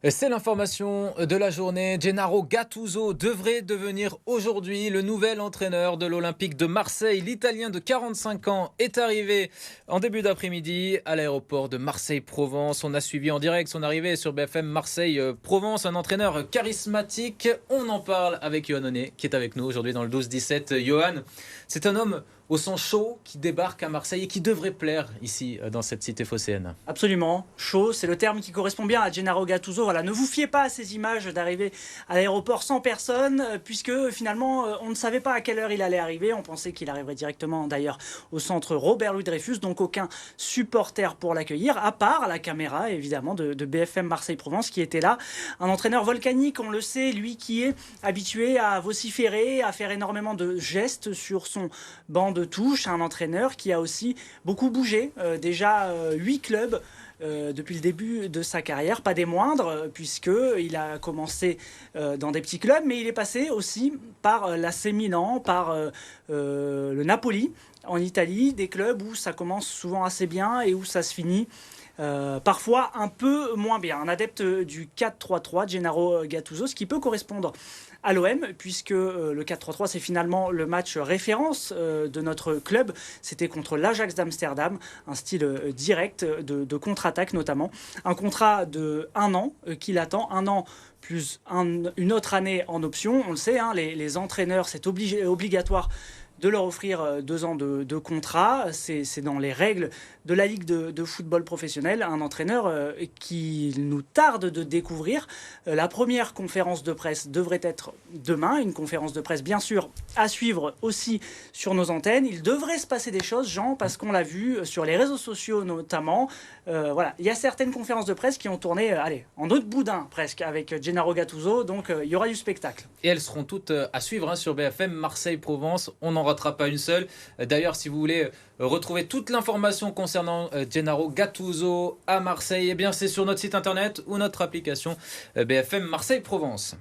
C'est l'information de la journée. Gennaro Gattuso devrait devenir aujourd'hui le nouvel entraîneur de l'Olympique de Marseille. L'Italien de 45 ans est arrivé en début d'après-midi à l'aéroport de Marseille-Provence. On a suivi en direct son arrivée sur BFM Marseille-Provence. Un entraîneur charismatique. On en parle avec Johan Honnet qui est avec nous aujourd'hui dans le 12-17. Johan, c'est un homme au sang chaud qui débarque à Marseille et qui devrait plaire ici dans cette cité phocéenne. Absolument, chaud, c'est le terme qui correspond bien à Gennaro Gattuso. Voilà, ne vous fiez pas à ces images d'arrivée à l'aéroport sans personne, puisque finalement, on ne savait pas à quelle heure il allait arriver. On pensait qu'il arriverait directement d'ailleurs au centre Robert Louis Dreyfus, donc aucun supporter pour l'accueillir, à part la caméra évidemment de BFM Marseille-Provence qui était là. Un entraîneur volcanique, on le sait, lui qui est habitué à vociférer, à faire énormément de gestes sur son banc de touche, un entraîneur qui a aussi beaucoup bougé, déjà 8 clubs depuis le début de sa carrière, pas des moindres, puisqu'il a commencé dans des petits clubs, mais il est passé aussi par l'AC Milan, par le Napoli en Italie, des clubs où ça commence souvent assez bien et où ça se finit parfois un peu moins bien. Un adepte du 4-3-3, Gennaro Gattuso, ce qui peut correspondre à l'OM, puisque le 4-3-3, c'est finalement le match référence de notre club. C'était contre l'Ajax d'Amsterdam, un style direct de contre-attaque notamment. Un contrat de 1 an qui l'attend, 1 an plus une autre année en option. On le sait, hein, les entraîneurs, c'est obligatoire de leur offrir 2 ans de contrat. C'est dans les règles de la Ligue de football professionnel. Un entraîneur qui nous tarde de découvrir. La première conférence de presse devrait être demain. Une conférence de presse, bien sûr, à suivre aussi sur nos antennes. Il devrait se passer des choses, Jean, parce qu'on l'a vu sur les réseaux sociaux notamment. Voilà, il y a certaines conférences de presse qui ont tourné en autre boudin presque avec Gennaro Gattuso. Donc il y aura du spectacle. Et elles seront toutes à suivre sur BFM Marseille-Provence. On n'en ratera pas une seule. D'ailleurs, si vous voulez retrouver toute l'information concernant Gennaro Gattuso à Marseille, eh bien c'est sur notre site internet ou notre application BFM Marseille-Provence.